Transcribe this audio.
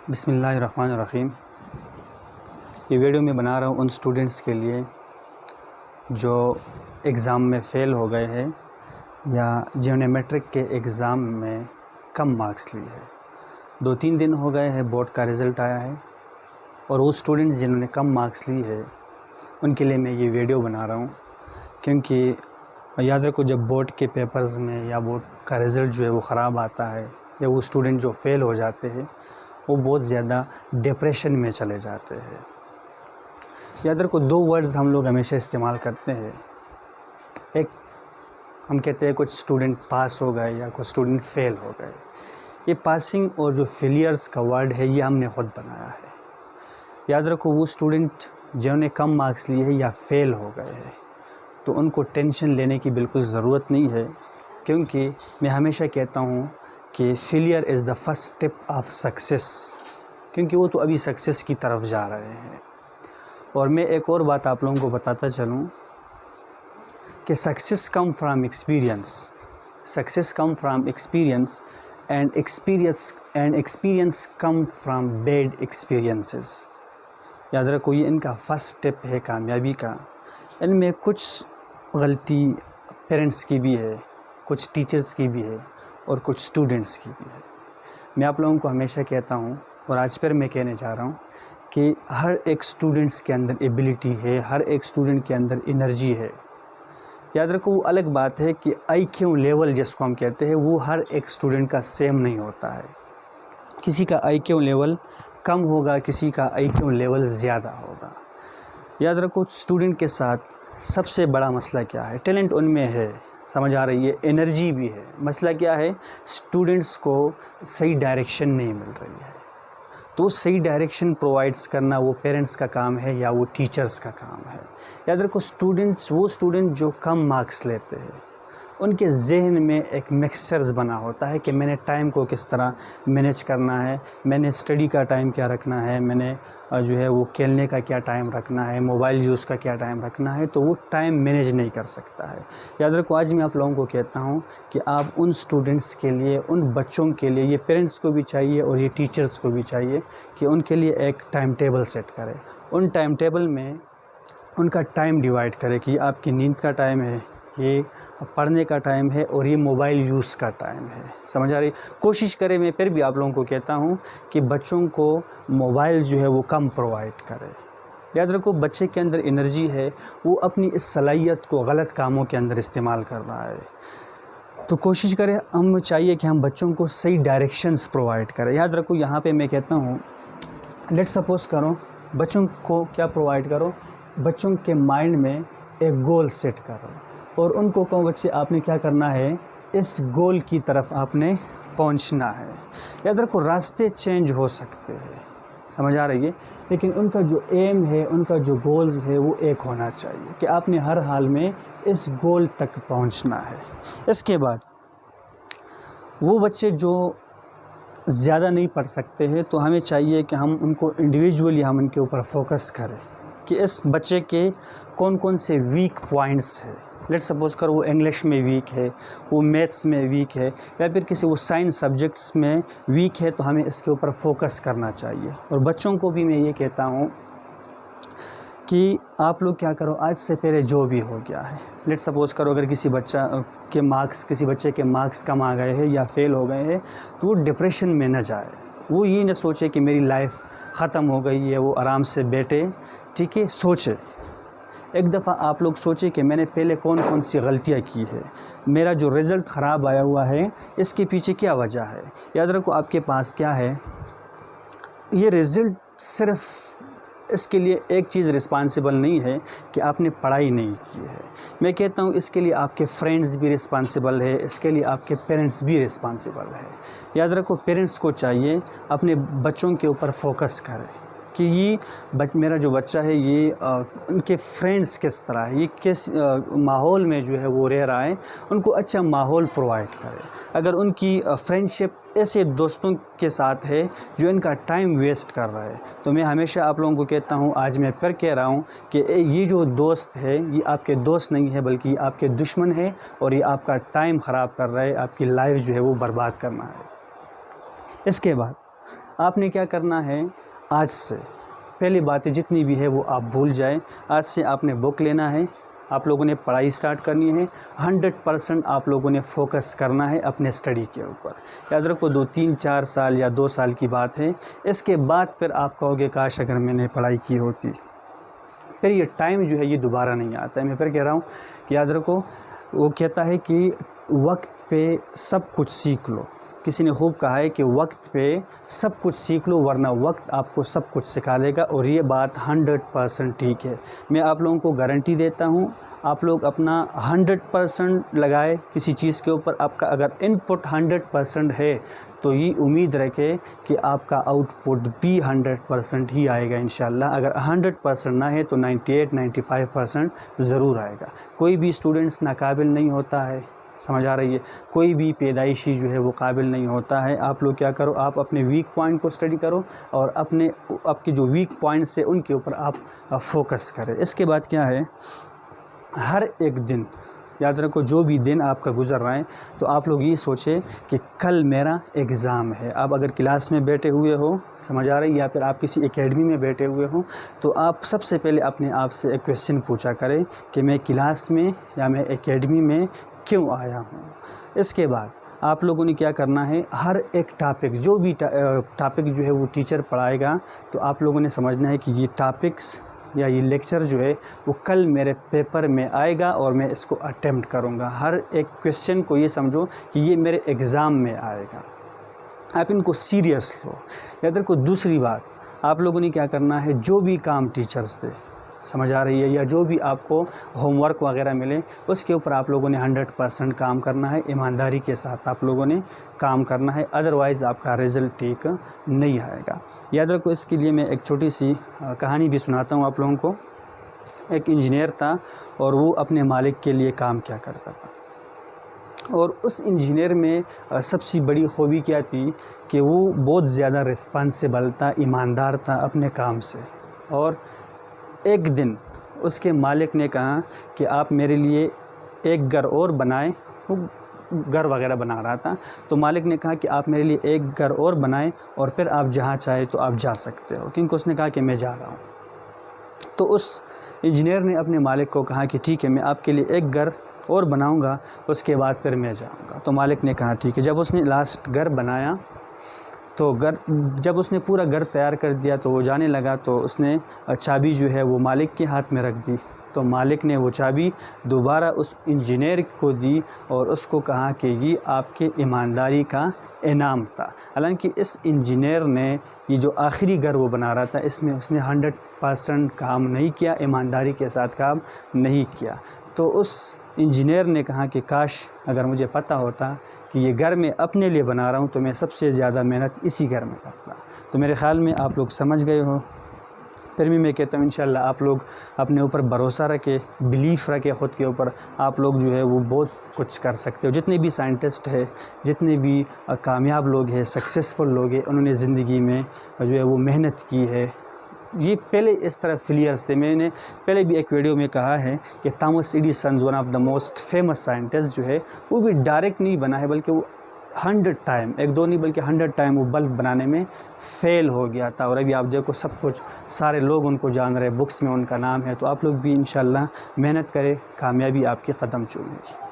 بسم اللہ الرحمن الرحیم۔ یہ ویڈیو میں بنا رہا ہوں ان سٹوڈنٹس کے لیے جو ایگزام میں فیل ہو گئے ہیں یا جنہوں نے میٹرک کے ایگزام میں کم مارکس لیے ہیں۔ 2-3 دن ہو گئے ہیں بورڈ کا رزلٹ آیا ہے، اور وہ سٹوڈنٹس جنہوں نے کم مارکس لیے ہیں ان کے لیے میں یہ ویڈیو بنا رہا ہوں، کیونکہ یاد رکھو جب بورڈ کے پیپرز میں یا بورڈ کا رزلٹ جو ہے وہ خراب آتا ہے یا وہ سٹوڈنٹ جو فیل ہو جاتے ہیں وہ بہت زیادہ ڈپریشن میں چلے جاتے ہیں۔ یاد رکھو 2 ورڈز ہم لوگ ہمیشہ استعمال کرتے ہیں، ایک ہم کہتے ہیں کچھ سٹوڈنٹ پاس ہو گئے یا کچھ سٹوڈنٹ فیل ہو گئے۔ یہ پاسنگ اور جو فیلیئرز کا ورڈ ہے یہ ہم نے خود بنایا ہے۔ یاد رکھو وہ سٹوڈنٹ جنہوں نے کم مارکس لیے ہیں یا فیل ہو گئے ہیں تو ان کو ٹینشن لینے کی بالکل ضرورت نہیں ہے، کیونکہ میں ہمیشہ کہتا ہوں کہ failure is the first step of success, کیونکہ وہ تو ابھی سکسیس کی طرف جا رہے ہیں۔ اور میں ایک اور بات آپ لوگوں کو بتاتا چلوں کہ success come from experience and experience come from bad experiences. یاد رکھو یہ ان کا فرسٹ اسٹیپ ہے کامیابی کا۔ ان میں کچھ غلطی پیرنٹس کی بھی ہے، کچھ ٹیچرز کی بھی ہے اور کچھ سٹوڈنٹس کی بھی ہے۔ میں آپ لوگوں کو ہمیشہ کہتا ہوں اور آج پھر میں کہنے جا رہا ہوں کہ ہر ایک سٹوڈنٹس کے اندر ایبیلٹی ہے، ہر ایک سٹوڈنٹ کے اندر انرجی ہے۔ یاد رکھو وہ الگ بات ہے کہ آئی کیو لیول جس کو ہم کہتے ہیں وہ ہر ایک سٹوڈنٹ کا سیم نہیں ہوتا ہے۔ کسی کا آئی کیو لیول کم ہوگا، کسی کا آئی کیو لیول زیادہ ہوگا۔ یاد رکھو سٹوڈنٹ کے ساتھ سب سے بڑا مسئلہ کیا ہے؟ ٹیلنٹ ان میں ہے، سمجھ آ رہی ہے، انرجی بھی ہے۔ مسئلہ کیا ہے؟ سٹوڈنٹس کو صحیح ڈائریکشن نہیں مل رہی ہے، تو صحیح ڈائریکشن پرووائڈس کرنا وہ پیرنٹس کا کام ہے یا وہ ٹیچرز کا کام ہے۔ یاد رکھو وہ سٹوڈنٹ جو کم مارکس لیتے ہیں ان کے ذہن میں ایک مکسچرز بنا ہوتا ہے کہ میں نے ٹائم کو کس طرح مینیج کرنا ہے، میں نے اسٹڈی کا ٹائم کیا رکھنا ہے، میں نے جو ہے وہ کھیلنے کا کیا ٹائم رکھنا ہے، موبائل یوز کا کیا ٹائم رکھنا ہے، تو وہ ٹائم مینیج نہیں کر سکتا ہے۔ یاد رکھو آج میں آپ لوگوں کو کہتا ہوں کہ آپ ان سٹوڈنٹس کے لیے، ان بچوں کے لیے، یہ پیرنٹس کو بھی چاہیے اور یہ ٹیچرز کو بھی چاہیے کہ ان کے لیے ایک ٹائم ٹیبل سیٹ کرے۔ ان ٹائم ٹیبل میں ان کا ٹائم ڈیوائڈ کرے کہ یہ آپ کی نیند کا ٹائم ہے، یہ پڑھنے کا ٹائم ہے اور یہ موبائل یوز کا ٹائم ہے۔ سمجھ آ رہی؟ کوشش کرے، میں پھر بھی آپ لوگوں کو کہتا ہوں کہ بچوں کو موبائل جو ہے وہ کم پرووائڈ کرے۔ یاد رکھو بچے کے اندر انرجی ہے، وہ اپنی اس صلاحیت کو غلط کاموں کے اندر استعمال کر رہا ہے، تو کوشش کرے، ہم چاہیے کہ ہم بچوں کو صحیح ڈائریکشنز پرووائڈ کریں۔ یاد رکھو یہاں پہ میں کہتا ہوں لیٹ سپوز کرو بچوں کو کیا پرووائڈ کرو، بچوں کے مائنڈ میں ایک گول سیٹ کرو اور ان کو کہو بچے آپ نے کیا کرنا ہے، اس گول کی طرف آپ نے پہنچنا ہے۔ یاد رکھو راستے چینج ہو سکتے ہیں، سمجھ آ رہی ہے، لیکن ان کا جو ایم ہے، ان کا جو گولز ہے وہ ایک ہونا چاہیے کہ آپ نے ہر حال میں اس گول تک پہنچنا ہے۔ اس کے بعد وہ بچے جو زیادہ نہیں پڑھ سکتے ہیں تو ہمیں چاہیے کہ ہم ان کو انڈیویجولی ہم ان کے اوپر فوکس کریں کہ اس بچے کے کون کون سے ویک پوائنٹس ہیں۔ لیٹ سپوز کرو وہ انگلش میں ویک ہے، وہ میتھس میں ویک ہے، یا پھر کسی وہ سائنس سبجیکٹس میں ویک ہے، تو ہمیں اس کے اوپر فوکس کرنا چاہیے۔ اور بچوں کو بھی میں یہ کہتا ہوں کہ آپ لوگ کیا کرو، آج سے پہلے جو بھی ہو گیا ہے، لیٹ سپوز کرو اگر کسی بچے کے مارکس کم آ گئے ہیں یا فیل ہو گئے ہیں تو وہ ڈپریشن میں نہ جائے، وہ یہ نہ سوچے کہ میری لائف ختم ہو گئی ہے، وہ آرام سے بیٹھے، ٹھیک ہے، سوچے۔ ایک دفعہ آپ لوگ سوچیں کہ میں نے پہلے کون کون سی غلطیاں کی ہے، میرا جو رزلٹ خراب آیا ہوا ہے اس کے پیچھے کیا وجہ ہے۔ یاد رکھو آپ کے پاس کیا ہے، یہ رزلٹ صرف اس کے لیے ایک چیز رسپانسیبل نہیں ہے کہ آپ نے پڑھائی نہیں کی ہے، میں کہتا ہوں اس کے لیے آپ کے فرینڈز بھی رسپانسیبل ہے، اس کے لیے آپ کے پیرنٹس بھی رسپانسیبل ہے۔ یاد رکھو پیرنٹس کو چاہیے اپنے بچوں کے اوپر فوکس کرے کہ یہ میرا جو بچہ ہے یہ ان کے فرینڈس کس طرح ہے، یہ کس ماحول میں جو ہے وہ رہ رہا ہے، ان کو اچھا ماحول پرووائڈ کرے۔ اگر ان کی فرینڈشپ ایسے دوستوں کے ساتھ ہے جو ان کا ٹائم ویسٹ کر رہا ہے، تو میں ہمیشہ آپ لوگوں کو کہتا ہوں، آج میں پھر کہہ رہا ہوں کہ یہ جو دوست ہے یہ آپ کے دوست نہیں ہے بلکہ یہ آپ کے دشمن ہے، اور یہ آپ کا ٹائم خراب کر رہا ہے، آپ کی لائف جو ہے وہ برباد کرنا ہے۔ اس کے بعد آپ نے کیا کرنا ہے، آج سے پہلی باتیں جتنی بھی ہے وہ آپ بھول جائیں۔ آج سے آپ نے بک لینا ہے، آپ لوگوں نے پڑھائی سٹارٹ کرنی ہے، 100% آپ لوگوں نے فوکس کرنا ہے اپنے اسٹڈی کے اوپر۔ یاد رکھو 2-3-4 سال یا 2 سال کی بات ہے، اس کے بعد پھر آپ کہو گے کاش اگر میں نے پڑھائی کی ہوتی۔ پھر یہ ٹائم جو ہے یہ دوبارہ نہیں آتا ہے۔ میں پھر کہہ رہا ہوں کہ یاد رکھو، وہ کہتا ہے کہ وقت پہ سب کچھ سیکھ لو۔ کسی نے خوب کہا ہے کہ وقت پہ سب کچھ سیکھ لو ورنہ وقت آپ کو سب کچھ سکھا دے گا، اور یہ بات 100% ٹھیک ہے۔ میں آپ لوگوں کو گارنٹی دیتا ہوں، آپ لوگ اپنا 100% لگائے کسی چیز کے اوپر، آپ کا اگر ان پٹ 100% ہے تو یہ امید رکھے کہ آپ کا آؤٹ پٹ بھی 100% ہی آئے گا انشاءاللہ۔ اگر 100% نہ ہے تو 98-95% ضرور آئے گا۔ کوئی بھی اسٹوڈنٹس ناقابل نہیں ہوتا ہے، سمجھ آ رہی ہے؟ کوئی بھی پیدائشی جو ہے وہ قابل نہیں ہوتا ہے۔ آپ لوگ کیا کرو، آپ اپنے ویک پوائنٹ کو اسٹڈی کرو اور آپ کے جو ویک پوائنٹس ہیں ان کے اوپر آپ فوکس کریں۔ اس کے بعد کیا ہے، ہر ایک دن یاد رکھو، جو بھی دن آپ کا گزر رہا ہے تو آپ لوگ یہ سوچیں کہ کل میرا ایگزام ہے۔ آپ اگر کلاس میں بیٹھے ہوئے ہو، سمجھ آ رہی ہے، یا پھر آپ کسی اکیڈمی میں بیٹھے ہوئے ہو، تو آپ سب سے پہلے اپنے آپ سے ایک کویسچن پوچھا کریں کہ میں کلاس میں یا میں اکیڈمی میں کیوں آیا ہوں۔ اس کے بعد آپ لوگوں نے کیا کرنا ہے، ہر ایک ٹاپک، جو بھی ٹاپک جو ہے وہ ٹیچر پڑھائے گا تو آپ لوگوں نے سمجھنا ہے کہ یہ ٹاپکس یا یہ لیکچر جو ہے وہ کل میرے پیپر میں آئے گا اور میں اس کو اٹیمپٹ کروں گا۔ ہر ایک کویسچن کو یہ سمجھو کہ یہ میرے ایگزام میں آئے گا، آپ ان کو سیریس لو۔ یاد رکھو، دوسری بات آپ لوگوں نے کیا کرنا ہے، جو بھی کام ٹیچرز دے، سمجھ آ رہی ہے، یا جو بھی آپ کو ہوم ورک وغیرہ ملے اس کے اوپر آپ لوگوں نے 100% کام کرنا ہے، ایمانداری کے ساتھ آپ لوگوں نے کام کرنا ہے، ادروائز آپ کا رزلٹ ٹھیک نہیں آئے گا۔ یاد رکھو، اس کے لیے میں ایک چھوٹی سی کہانی بھی سناتا ہوں آپ لوگوں کو۔ ایک انجینئر تھا اور وہ اپنے مالک کے لیے کام کیا کرتا تھا، اور اس انجینئر میں سب سے بڑی خوبی کیا تھی کہ وہ بہت زیادہ رسپانسیبل تھا، ایماندار تھا اپنے کام سے۔ اور ایک دن اس کے مالک نے کہا کہ آپ میرے لیے ایک گھر اور بنائیں، وہ گھر وغیرہ بنا رہا تھا، تو مالک نے کہا کہ آپ میرے لیے ایک گھر اور بنائیں اور پھر آپ جہاں چاہے تو آپ جا سکتے ہو، کیونکہ اس نے کہا کہ میں جا رہا ہوں۔ تو اس انجینئر نے اپنے مالک کو کہا کہ ٹھیک ہے، میں آپ کے لیے ایک گھر اور بناؤں گا، اس کے بعد پھر میں جاؤں گا۔ تو مالک نے کہا ٹھیک ہے۔ جب اس نے لاسٹ گھر بنایا تو جب اس نے پورا گھر تیار کر دیا تو وہ جانے لگا، تو اس نے چابی جو ہے وہ مالک کے ہاتھ میں رکھ دی، تو مالک نے وہ چابی دوبارہ اس انجینئر کو دی اور اس کو کہا کہ یہ آپ کے ایمانداری کا انعام تھا۔ حالانکہ اس انجینئر نے یہ جو آخری گھر وہ بنا رہا تھا اس میں اس نے 100% کام نہیں کیا، ایمانداری کے ساتھ کام نہیں کیا۔ تو اس انجینئر نے کہا کہ کاش اگر مجھے پتہ ہوتا کہ یہ گھر میں اپنے لیے بنا رہا ہوں تو میں سب سے زیادہ محنت اسی گھر میں کرتا۔ تو میرے خیال میں آپ لوگ سمجھ گئے ہو۔ پھر بھی میں کہتا ہوں انشاءاللہ آپ لوگ اپنے اوپر بھروسہ رکھے، بلیف رکھے خود کے اوپر، آپ لوگ جو ہے وہ بہت کچھ کر سکتے ہو۔ جتنے بھی سائنٹسٹ ہے، جتنے بھی کامیاب لوگ ہیں، سکسیسفل لوگ ہیں، انہوں نے زندگی میں جو ہے وہ محنت کی ہے۔ یہ پہلے اس طرح فیلیئرس تھے۔ میں نے پہلے بھی ایک ویڈیو میں کہا ہے کہ Thomas Edison one of the most famous scientist جو ہے وہ بھی ڈائریکٹ نہیں بنا ہے، بلکہ وہ 100 ٹائم، ایک دو نہیں بلکہ 100 ٹائم وہ بلب بنانے میں فیل ہو گیا تھا، اور ابھی آپ دیکھو سب کچھ، سارے لوگ ان کو جان رہے، بکس میں ان کا نام ہے۔ تو آپ لوگ بھی انشاءاللہ محنت کریں، کامیابی آپ کے قدم چومے گی۔